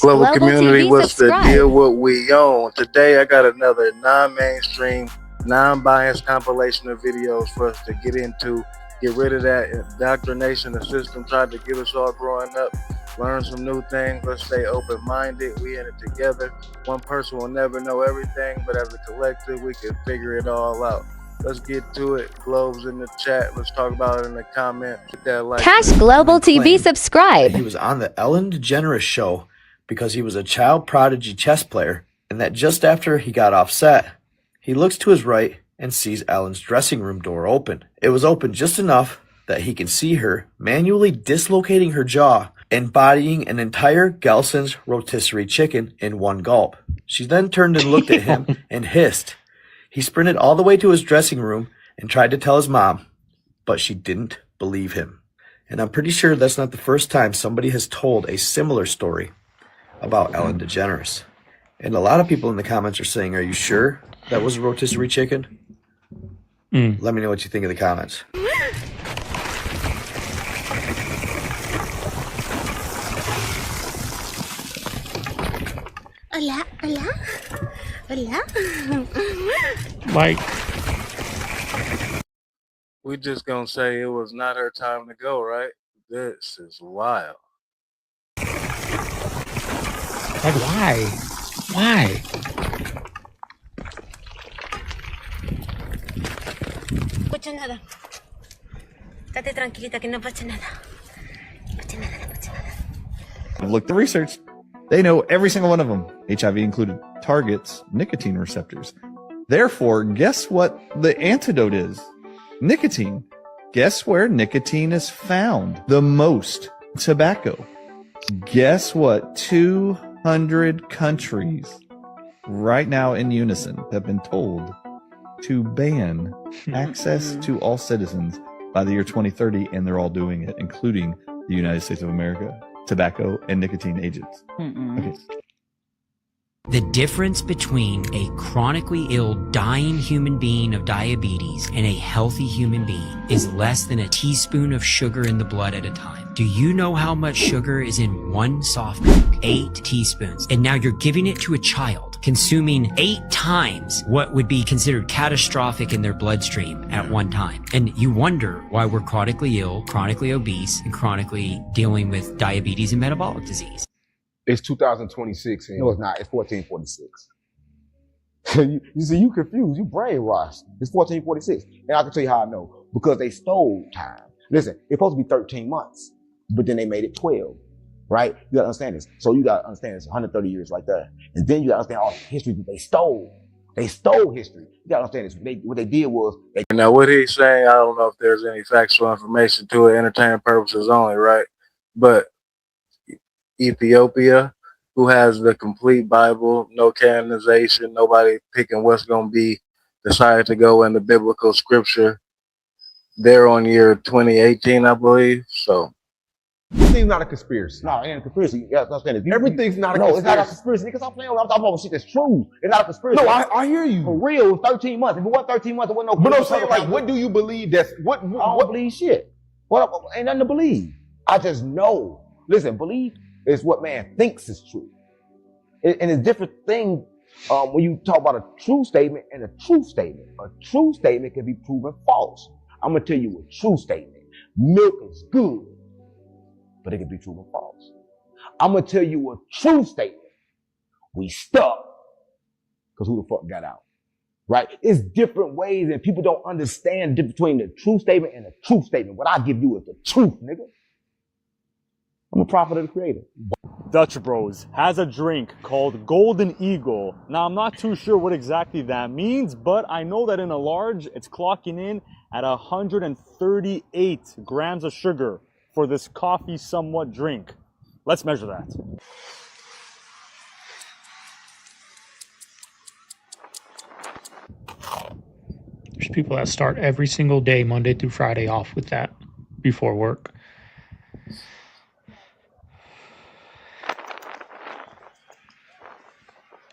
Global community, what's the deal? What we on? Today I got another non-mainstream, non-biased compilation of videos for us to get into. Get rid of that indoctrination the system tried to give us all growing up. Learn some new things. Let's stay open-minded. We in it together. One person will never know everything, but as a collective, we can figure it all out. Let's get to it. Globes in the chat. Let's talk about it in the comments. Hit that like. Cash Global TV subscribe. He was on the Ellen DeGeneres show because he was a child prodigy chess player, and that just after he got off set, he looks to his right and sees Ellen's dressing room door open. It was open just enough that he can see her manually dislocating her jaw, embodying an entire Gelson's rotisserie chicken in one gulp. She then turned and looked at him and hissed. He sprinted all the way to his dressing room and tried to tell his mom, but she didn't believe him. And I'm pretty sure that's not the first time somebody has told a similar story about Ellen DeGeneres. And a lot of people in the comments are saying, are you sure that was a rotisserie chicken? Let me know what you think in the comments. Hola, hola, hola. Like, We just gonna say it was not her time to go, right? This is wild. like why? Why? No pasa nada. Estate tranquilita que no pasa nada. No pasa nada, no pasa nada. I've looked at research. They know every single one of them, HIV included, targets nicotine receptors. Therefore, guess what the antidote is? Nicotine. Guess where nicotine is found the most? Tobacco. Guess what? 200 countries right now in unison have been told to ban access to all citizens by the year 2030, and they're all doing it, including the United States of America. Tobacco and nicotine agents. Okay. The difference between a chronically ill, dying human being of diabetes and a healthy human being is less than a teaspoon of sugar in the blood at a time. Do you know how much sugar is in one soft drink? 8 teaspoons. And now you're giving it to a child, consuming 8 times what would be considered catastrophic in their bloodstream at one time. And you wonder why we're chronically ill, chronically obese, and chronically dealing with diabetes and metabolic disease. It's 2026. And no, it's not. It's 1446. you see, you confused. You brainwashed. It's 1446. And I can tell you how I know. Because they stole time. Listen, it's supposed to be 13 months, but then they made it 12. Right? You gotta understand this. So you gotta understand it's 130 years right there. And then you gotta understand all the history that they stole. They stole history. You gotta understand this. What they did was... Now, what he's saying, I don't know if there's any factual information to it, entertainment purposes only, right? But Ethiopia, who has the complete Bible, no canonization, nobody picking what's going to be decided to go in the biblical scripture. They're on year 2018, I believe. So Everything's not a conspiracy. No, it ain't a conspiracy. You gotta understand this. Everything's not a No, conspiracy. it's not a conspiracy. Niggas, I'm playing. I'm talking about shit that's true. It's not a conspiracy. No, I hear you. For real, it was 13 months. If it wasn't 13 months, it wasn't no. But I'm saying, like, what do you believe that's... I don't believe shit. What? Ain't nothing to believe. I just know. Listen, belief is what man thinks is true. And it's a different thing when you talk about a true statement and a true statement. A true statement can be proven false. I'm going to tell you a true statement. Milk is good, but it can be proven false. I'm going to tell you a true statement. We stuck because who the fuck got out? Right? It's different ways, and people don't understand the difference between the true statement and the truth statement. What I give you is the truth, nigga. I'm a prophet of the creator. Dutch Bros has a drink called Golden Eagle. Now, I'm not too sure what exactly that means, but I know that in a large, it's clocking in at 138 grams of sugar for this coffee somewhat drink. Let's measure that. There's people that start every single day, Monday through Friday, off with that before work.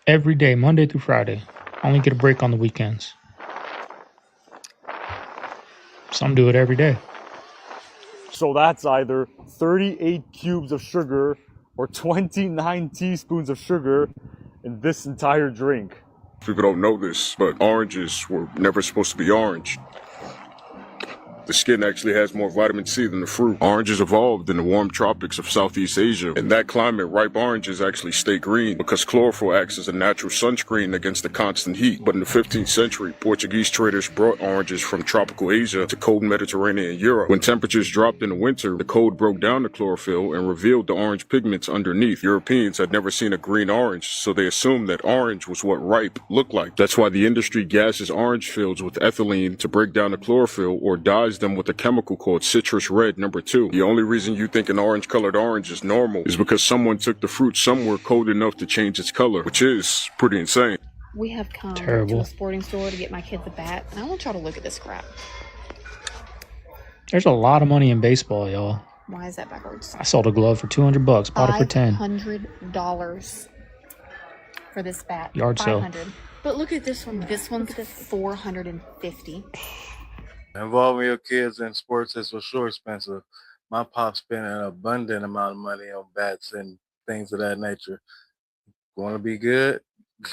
Every day, Monday through Friday. Only get a break on the weekends. Some do it every day. So that's either 38 cubes of sugar or 29 teaspoons of sugar in this entire drink. People don't know this, but oranges were never supposed to be orange. The skin actually has more vitamin C than the fruit. Oranges evolved in the warm tropics of Southeast Asia. In that climate, ripe oranges actually stay green because chlorophyll acts as a natural sunscreen against the constant heat. But in the 15th century, Portuguese traders brought oranges from tropical Asia to cold Mediterranean Europe. When temperatures dropped in the winter, the cold broke down the chlorophyll and revealed the orange pigments underneath. Europeans had never seen a green orange, so they assumed that orange was what ripe looked like. That's why the industry gases orange fields with ethylene to break down the chlorophyll or dyes them with a chemical called citrus red number 2. The only reason you think an orange colored orange is normal is because someone took the fruit somewhere cold enough to change its color, which is pretty insane. We have come to a sporting store to get my kids a bat, and I want y'all to look at this crap. There's a lot of money in baseball, y'all. Why is that backwards? I sold a glove for $200, bought it for $10. $500 for this bat. Yard sale. $500. But look at this one. This one's $450. Involving your kids in sports is for sure expensive. My pop spent an abundant amount of money on bats and things of that nature. Want to be good?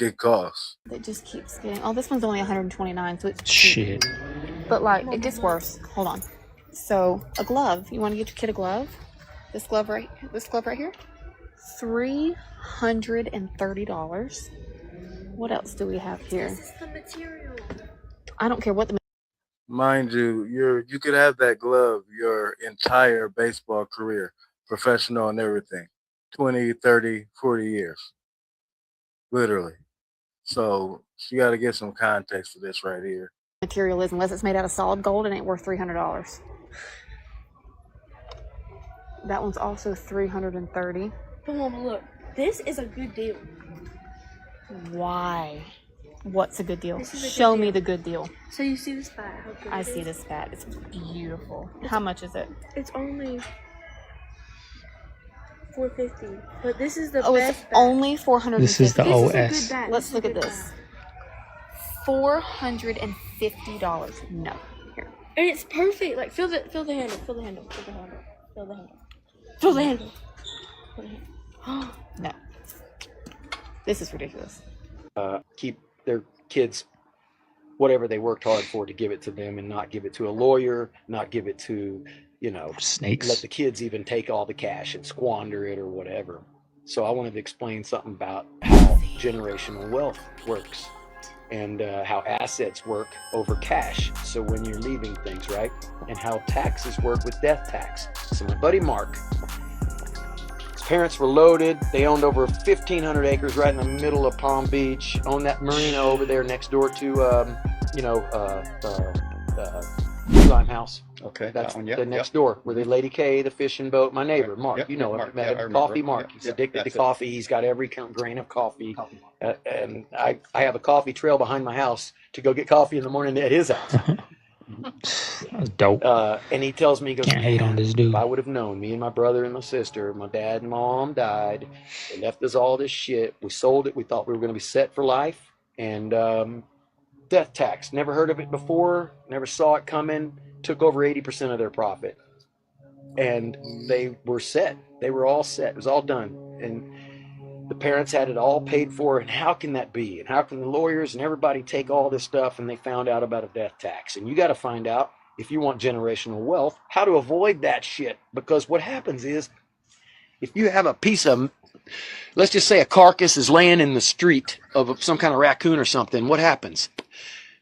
It costs. It just keeps getting. Oh, this one's only $129, so it's shit. Cheap. But like, it gets worse. Hold on. So a glove. You want to get your kid a glove? This glove right here. $330. What else do we have here? This is the material. I don't care what the. Mind you, you could have that glove your entire baseball career, professional and everything, 20, 30, 40 years, literally. So you got to get some context to this right here. Material is, unless it's made out of solid gold, it ain't worth $300. That one's also $330. But Mom, look, this is a good deal. Why? What's a good deal? Show me the good deal. So you see this bat? How good I it see is? this bat. It's beautiful. How much is it? It's only $450. But this is the Oh, best it's bat. only $450. This is the This OS. is a good bat. Let's This is look a at good this. bat. $450. No. Here. And it's perfect. Like feel the handle. Feel the handle. Feel the handle. Feel the handle. Feel the handle. Feel the handle. No. This is ridiculous. Keep their kids whatever they worked hard for, to give it to them and not give it to a lawyer, not give it to, snakes. Let the kids even take all the cash and squander it or whatever. So I wanted to explain something about how generational wealth works and how assets work over cash. So when you're leaving things, right? And how taxes work with death tax. So my buddy Mark, his parents were loaded. They owned over 1,500 acres right in the middle of Palm Beach. Owned that marina over there next door to, Limehouse. Okay, That's that one, yeah, the next door where the Lady K, the fishing boat, my neighbor, Mark, Yep, you know him, Mark, met yeah, I him, remember. Coffee Mark. He's Yep, addicted to that's it. coffee. He's got every grain of coffee. And I have a coffee trail behind my house to go get coffee in the morning at his house. That's dope. And he tells me, he goes, Can't hate on this dude. if I would have known, me and my brother and my sister, my dad and mom died, they left us all this shit. We sold it. We thought we were going to be set for life. And death tax, never heard of it before, never saw it coming, took over 80% of their profit. And they were set. They were all set. It was all done. And the parents had it all paid for. And how can that be? And how can the lawyers and everybody take all this stuff and they found out about a death tax? And you got to find out, if you want generational wealth, how to avoid that shit. Because what happens is, if you have a piece of, let's just say a carcass is laying in the street of some kind of raccoon or something, what happens?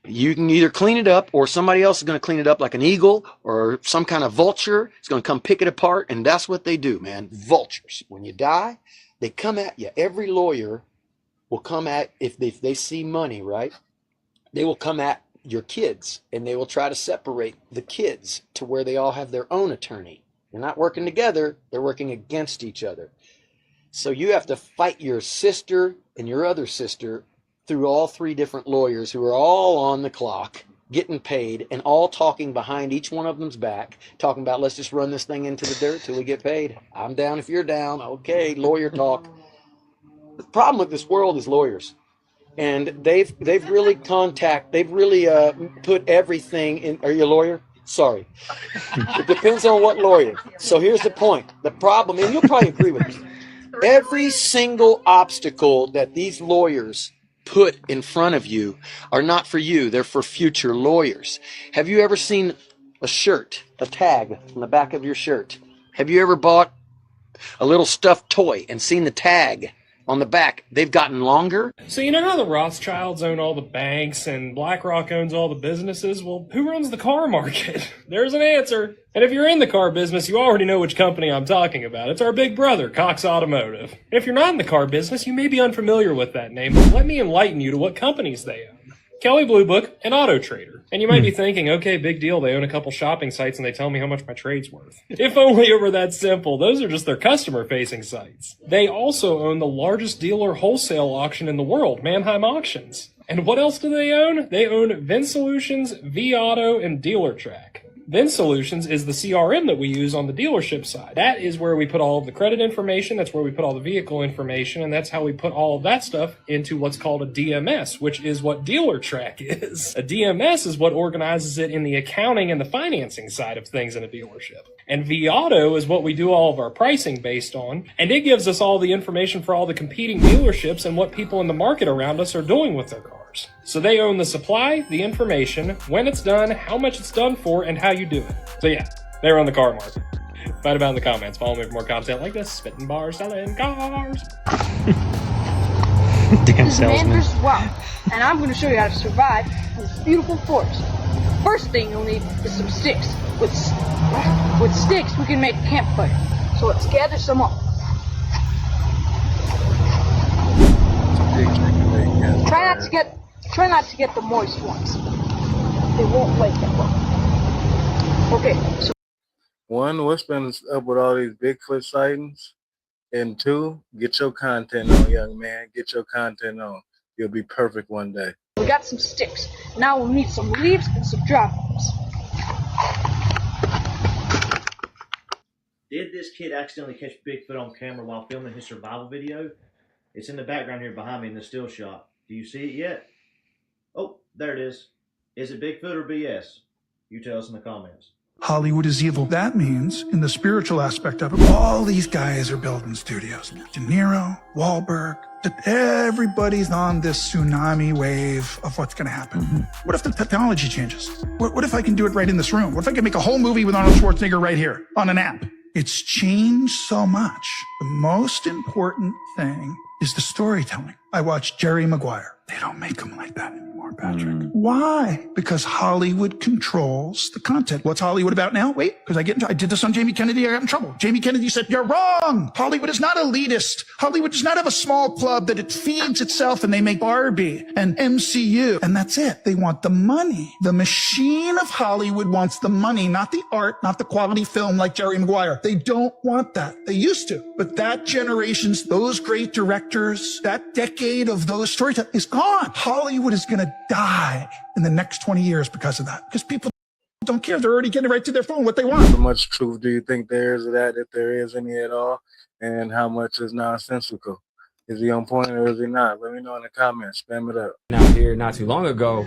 You can either clean it up, or somebody else is going to clean it up, like an eagle or some kind of vulture. It's going to come pick it apart, and that's what they do, man. Vultures. When you die, they come at you. Every lawyer will come at, if they see money, right? They will come at your kids, and they will try to separate the kids to where they all have their own attorney. They're not working together. They're working against each other. So you have to fight your sister and your other sister through all three different lawyers who are all on the clock, getting paid, and all talking behind each one of them's back, talking about, let's just run this thing into the dirt till we get paid. I'm down if you're down. Okay, lawyer talk. The problem with this world is lawyers. And they've really put everything in. Are you a lawyer? Sorry. It depends on what lawyer. So here's the point. The problem, and you'll probably agree with me, Every single obstacle that these lawyers put in front of you are not for you. They're for future lawyers. Have you ever seen a shirt, a tag on the back of your shirt? Have you ever bought a little stuffed toy and seen the tag on the back? They've gotten longer. So you know how the Rothschilds own all the banks and BlackRock owns all the businesses? Well, who runs the car market? There's an answer. And if you're in the car business, you already know which company I'm talking about. It's our big brother, Cox Automotive. And if you're not in the car business, you may be unfamiliar with that name, but let me enlighten you to what companies they own. Kelley Blue Book and Auto Trader. And you might be thinking, okay, big deal, they own a couple shopping sites and they tell me how much my trade's worth. If only it were that simple. Those are just their customer-facing sites. They also own the largest dealer wholesale auction in the world, Mannheim Auctions. And what else do they own? They own VinSolutions, vAuto, and DealerTrack. VinSolutions is the CRM that we use on the dealership side. That is where we put all of the credit information, that's where we put all the vehicle information, and that's how we put all of that stuff into what's called a DMS, which is what DealerTrack is. A DMS is what organizes it in the accounting and the financing side of things in a dealership. And vAuto is what we do all of our pricing based on, and it gives us all the information for all the competing dealerships and what people in the market around us are doing with their cars. So they own the supply, the information, when it's done, how much it's done for, and how you do it. So yeah, they run the car market. Fight about in the comments. Follow me for more content like this. Spitting bars, selling cars. Damn This is Man salesman. vs. Wild, and I'm going to show you how to survive in this beautiful forest. First thing you'll need is some sticks. With sticks, we can make a campfire. So let's gather some up. Try not to get the moist ones. They won't like that one. Okay, so One, what's been up with all these Bigfoot sightings? And two, get your content on, young man. Get your content on. You'll be perfect one day. we got some sticks. Now we'll need some leaves and some dry leaves. Did this kid accidentally catch Bigfoot on camera while filming his survival video? It's in the background here behind me in the still shot. Do you see it yet? Oh, there it is. Is it Bigfoot or BS? You tell us in the comments. Hollywood is evil. That means, in the spiritual aspect of it, all these guys are building studios. De Niro, Wahlberg, everybody's on this tsunami wave of what's going to happen. What if the technology changes? What if I can do it right in this room? What if I can make a whole movie with Arnold Schwarzenegger right here on an app? It's changed so much. The most important thing is the storytelling. I watched Jerry Maguire. They don't make them like that anymore, Patrick. Why? Because Hollywood controls the content. What's Hollywood about now? Wait, because I did this on Jamie Kennedy, I got in trouble. Jamie Kennedy said, you're wrong. Hollywood is not elitist. Hollywood does not have a small club that it feeds itself and they make Barbie and MCU. And that's it. They want the money. The machine of Hollywood wants the money, not the art, not the quality film like Jerry Maguire. They don't want that. They used to. But that generation's, those great directors, that decade of those storytelling is gone. Hollywood is going to die in the next 20 years because of that. Because people don't care. They're already getting right to their phone what they want. How much truth do you think there is of that, if there is any at all? And how much is nonsensical? Is he on point or is he not? Let me know in the comments. Spam it up. Out here not too long ago,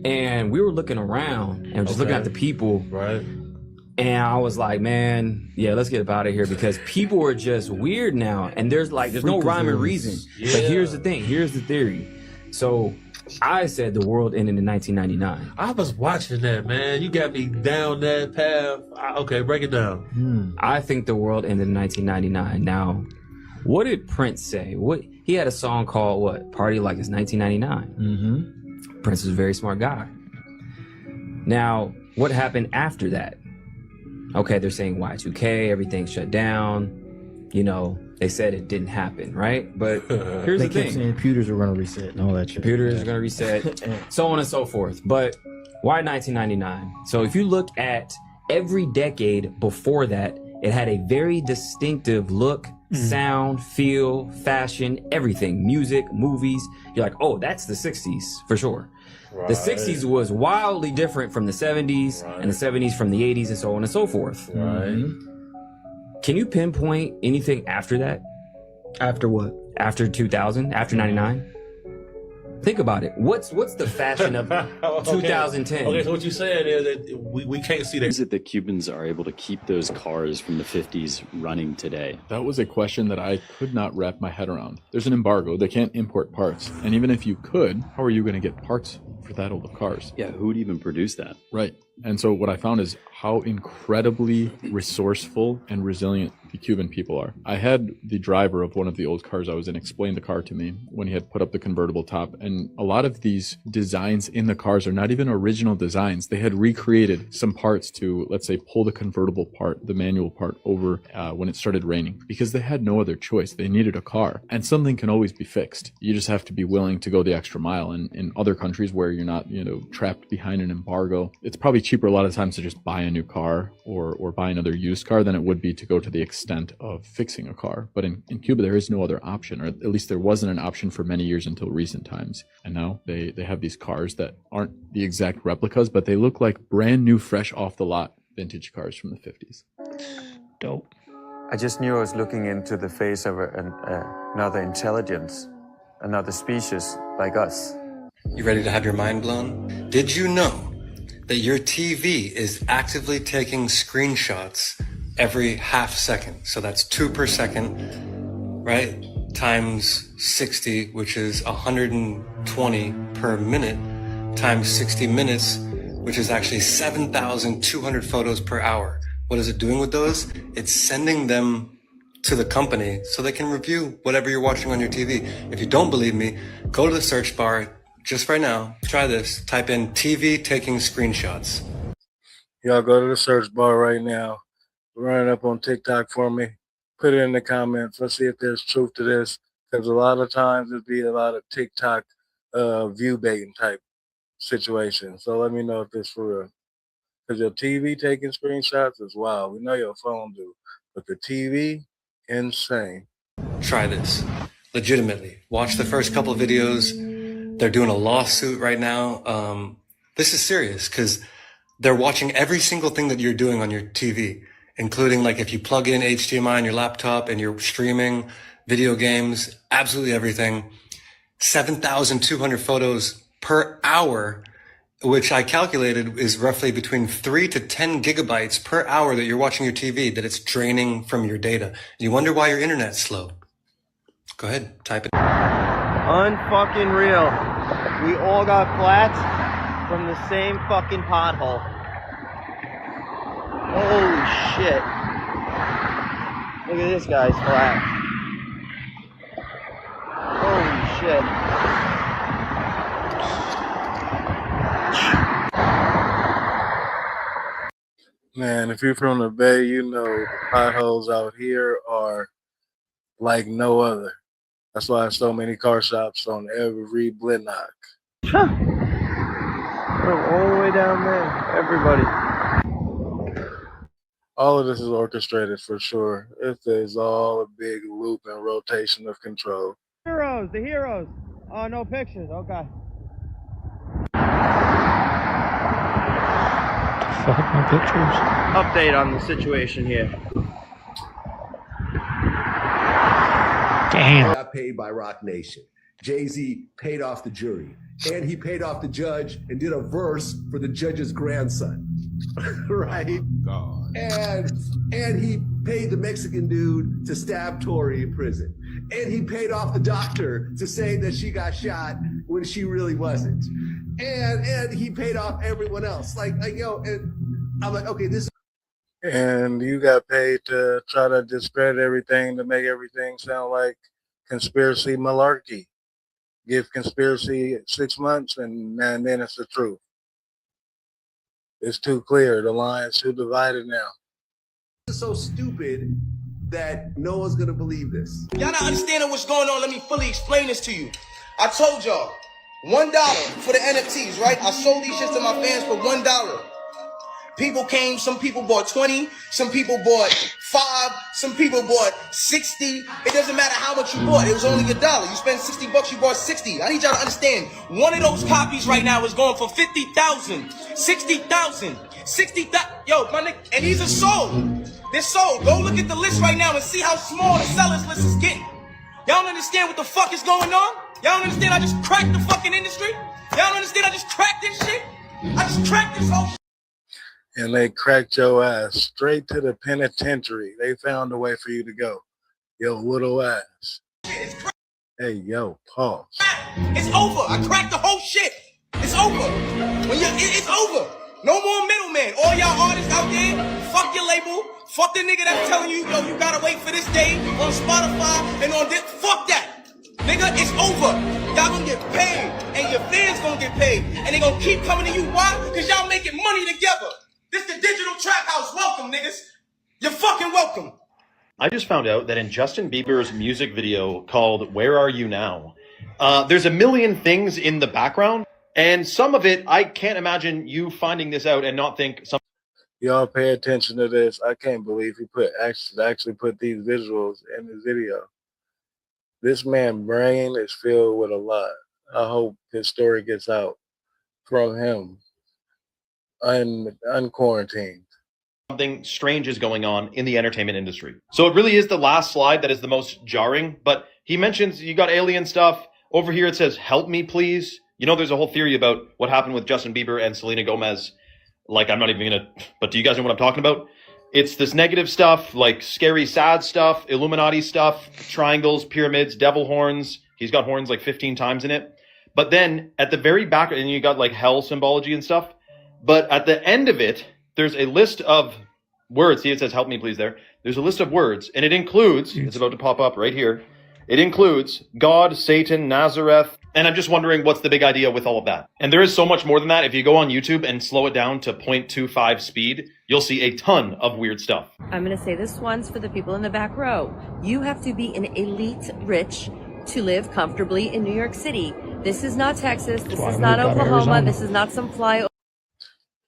and we were looking around and just looking at the people. Right. And I was like, man, yeah, let's get up out of here because people are just weird now. And there's no rhyme or reason. Yeah. But here's the thing. Here's the theory. So I said the world ended in 1999. I was watching that, man. You got me down that path. Okay, break it down. I think the world ended in 1999. Now, what did Prince say? He had a song called what? Party Like It's 1999. Prince is a very smart guy. Now, what happened after that? Okay, they're saying Y2K, everything shut down. You know, they said it didn't happen, right? But here's the They kept thing. saying computers are going to reset and all that shit. Computers are going to reset, so on and so forth. But why 1999? So if you look at every decade before that, it had a very distinctive look, sound, feel, fashion, everything, music, movies. You're like, oh, that's the 60s for sure. The 60s was wildly different from the 70s and the 70s from the 80s and so on and so forth. Can you pinpoint anything after that? After what? After 2000? After 99? Think about it. What's the fashion of 2010? Okay, so what you're saying is that we can't see that. Is it that Cubans are able to keep those cars from the 50s running today? That was a question that I could not wrap my head around. There's an embargo. They can't import parts. And even if you could, how are you going to get parts for that old of cars? Yeah, who would even produce that? Right. And so what I found is how incredibly resourceful and resilient the Cuban people are. I had the driver of one of the old cars I was in explain the car to me when he had put up the convertible top. And a lot of these designs in the cars are not even original designs. They had recreated some parts to, let's say, pull the convertible part, the manual part over when it started raining, because they had no other choice. They needed a car, and something can always be fixed. You just have to be willing to go the extra mile. And in other countries where you're not, trapped behind an embargo, it's probably cheaper a lot of times to just buy a new car or buy another used car than it would be to go to the extent of fixing a car. But in Cuba, there is no other option, or at least there wasn't an option for many years until recent times. And now they have these cars that aren't the exact replicas, but they look like brand new, fresh off the lot vintage cars from the 50s. Dope. I just knew I was looking into the face of another intelligence, another species like us. You ready to have your mind blown? Did you know that your TV is actively taking screenshots every half second? So that's 2 per second, right? Times 60, which is 120 per minute, times 60 minutes, which is actually 7,200 photos per hour. What is it doing with those? It's sending them to the company so they can review whatever you're watching on your TV. If you don't believe me, go to the search bar just right now. Try this. Type in TV taking screenshots. Y'all go to the search bar right now. Run it up on TikTok for me. Put it in the comments. Let's see if there's truth to this. Because a lot of times it'd be a lot of TikTok view baiting type situations. So let me know if it's for real. Because your TV taking screenshots is wild. We know your phone do. But the TV, insane. Try this. Legitimately. Watch the first couple of videos. They're doing a lawsuit right now. This is serious because they're watching every single thing that you're doing on your TV, including like if you plug in HDMI on your laptop and you're streaming video games, absolutely everything. 7,200 photos per hour, which I calculated is roughly between 3 to 10 gigabytes per hour that you're watching your TV, that it's draining from your data. You wonder why your internet's slow. Go ahead, type it. Unfucking real. We all got flats from the same fucking pothole. Holy shit. Look at this guy's flat. Holy shit. Man, if you're from the Bay, you know the potholes out here are like no other. That's why there's so many car shops on every block. All the way down there, everybody. All of this is orchestrated for sure. It is all a big loop and rotation of control. Heroes, the heroes. Oh, no pictures, okay. Fuck my pictures. Update on the situation here. Damn. Got paid by Rock Nation. Jay-Z paid off the jury, and he paid off the judge and did a verse for the judge's grandson, right? God. And he paid the Mexican dude to stab Tory in prison, and he paid off the doctor to say that she got shot when she really wasn't, and he paid off everyone else. Like and I'm like, okay, this. And you got paid to try to discredit everything, to make everything sound like conspiracy malarkey. Give conspiracy 6 months and then it's the truth. It's too clear. The line's too divided now. This is so stupid that no one's gonna believe this. Y'all not understanding what's going on. Let me fully explain this to you. I told y'all, $1 for the NFTs, right? I sold these shits to my fans for $1. People came, some people bought 20, some people bought 5, some people bought 60. It doesn't matter how much you bought. It was only $1. You spend $60, you bought 60. I need y'all to understand. One of those copies right now is going for 50,000, 60,000, 60,000. Yo, my nigga, and these are sold. They're sold. Go look at the list right now and see how small the sellers list is getting. Y'all don't understand what the fuck is going on? Y'all don't understand I just cracked the fucking industry? Y'all don't understand I just cracked this shit? I just cracked this whole shit. And they cracked your ass straight to the penitentiary. They found a way for you to go. Yo, little ass. Hey, yo, pause. It's over. I cracked the whole shit. It's over. It's over. No more middleman. All y'all artists out there, fuck your label. Fuck the nigga that's telling you, yo, you gotta wait for this day on Spotify and on this. Fuck that. Nigga, it's over. Y'all gonna get paid. And your fans gonna get paid. And they gonna keep coming to you. Why? Because y'all making money together. This the digital trap house. Welcome, niggas. You're fucking welcome. I just found out that in Justin Bieber's music video called Where Are You Now, there's a million things in the background, and some of it, I can't imagine you finding this out and not think some. Y'all pay attention to this. I can't believe he actually put these visuals in the video. This man's brain is filled with a lot. I hope his story gets out from him unquarantined. Something strange is going on in the entertainment industry. So it really is the last slide that is the most jarring, but he mentions you got alien stuff. Over here it says, help me please. You know, there's a whole theory about what happened with Justin Bieber and Selena Gomez. Like, I'm not even gonna, but do you guys know what I'm talking about? It's this negative stuff, like scary, sad stuff, Illuminati stuff, triangles, pyramids, devil horns. He's got horns like 15 times in it. But then at the very back, and you got like hell symbology and stuff. But at the end of it, there's a list of words. See, it says, help me please there. There's a list of words, and it includes, it's about to pop up right here. It includes God, Satan, Nazareth. And I'm just wondering what's the big idea with all of that. And there is so much more than that. If you go on YouTube and slow it down to 0.25 speed, you'll see a ton of weird stuff. I'm going to say this once for the people in the back row. You have to be an elite rich to live comfortably in New York City. This is not Texas. This is not Oklahoma. This is not some flyover.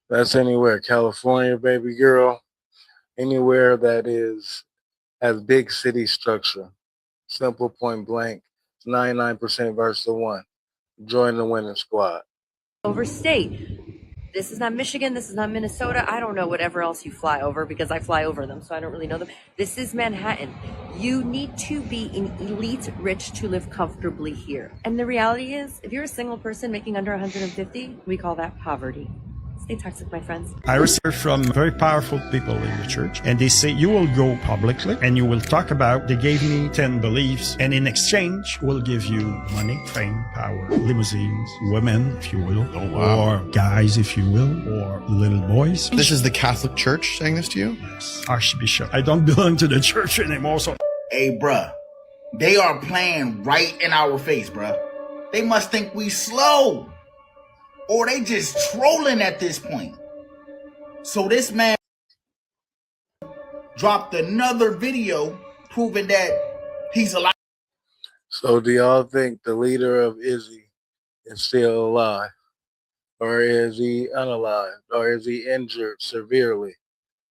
That's anywhere. California, baby girl. Anywhere that has big city structure. Simple, point blank. It's 99% versus the 1. Join the winning squad. Overstate. This is not Michigan. This is not Minnesota. I don't know whatever else you fly over because I fly over them, so I don't really know them. This is Manhattan. You need to be an elite rich to live comfortably here. And the reality is, if you're a single person making under 150, we call that poverty. Stay toxic, my friends. I received from very powerful people in the church, and they say, you will go publicly and you will talk about, they gave me 10 beliefs, and in exchange, we'll give you money, fame, power, limousines, women, if you will, or guys, if you will, or little boys. This is the Catholic Church saying this to you? Yes, Archbishop. I don't belong to the church anymore, so. Hey, bruh, they are playing right in our face, bruh. They must think we slow. Or they just trolling at this point. So this man dropped another video proving that he's alive. So do y'all think the leader of Izzy is still alive? Or is he unalive? Or is he injured severely?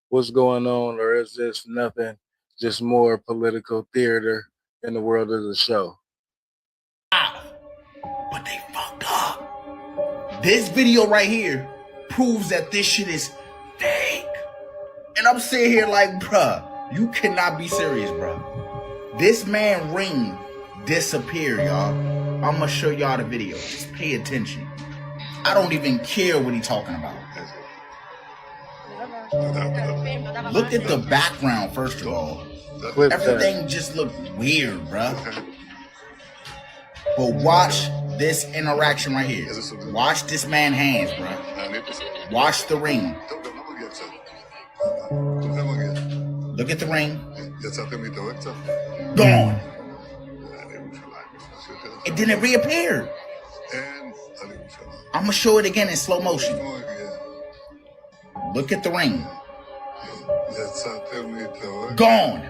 What's going on? Or is this nothing, just more political theater in the world of the show? But they fucked up. This video right here proves that this shit is fake. And I'm sitting here like, bruh, you cannot be serious, bruh. This man ring disappeared, y'all. I'm gonna show y'all the video. Just pay attention. I don't even care what he talking about. Look at the background, first of all. Everything just looked weird, bruh. But watch this interaction right here. Watch this man's hands, bro. Watch the ring. Look at the ring. Gone. And then it reappeared. I'm gonna show it again in slow motion. Look at the ring. Gone.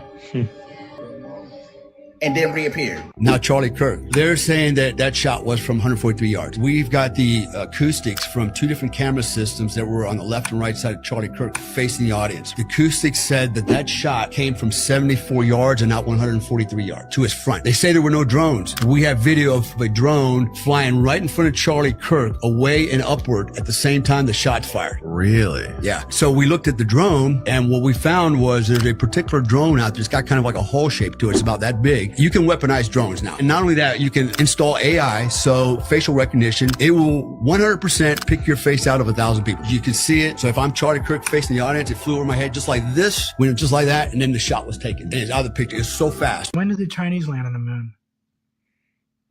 And then reappeared. Now Charlie Kirk, they're saying that that shot was from 143 yards. We've got the acoustics from 2 different camera systems that were on the left and right side of Charlie Kirk facing the audience. The acoustics said that that shot came from 74 yards and not 143 yards to his front. They say there were no drones. We have video of a drone flying right in front of Charlie Kirk, away and upward at the same time the shots fired. Really? Yeah. So we looked at the drone, and what we found was there's a particular drone out there. It's got kind of like a hole shape to it. It's about that big. fake. You can weaponize drones now. And not only that, you can install AI, so facial recognition. It will 100% pick your face out of 1,000 people. You can see it. So if I'm Charlie Kirk facing the audience, it flew over my head just like this, went just like that, and then the shot was taken. And it's out of the picture. It's so fast. When did the Chinese land on the moon?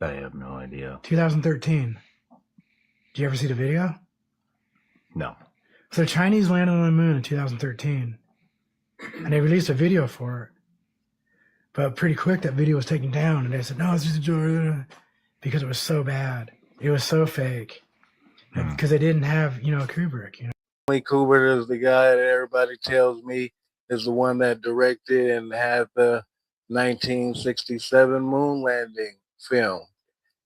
I have no idea. 2013. Did you ever see the video? No. So the Chinese landed on the moon in 2013, and they released a video for it. But pretty quick, that video was taken down, and they said, no, it's just a joke, because it was so bad. It was so fake. Because they didn't have, Kubrick, Kubrick is the guy that everybody tells me is the one that directed and had the 1967 moon landing film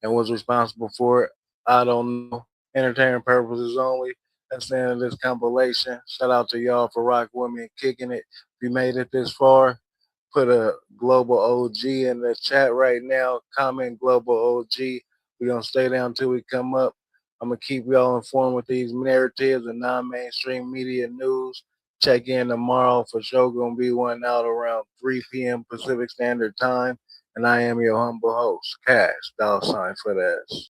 and was responsible for it. I don't know. Entertainment purposes only. That's the end of this compilation. Shout out to y'all for rock with me and kicking it. If you made it this far, put a global OG in the chat right now. Comment global OG. We're going to stay down till we come up. I'm going to keep y'all informed with these narratives and non-mainstream media news. Check in tomorrow. For sure going to be one out around 3 p.m. Pacific Standard Time. And I am your humble host, Cash, $ for that.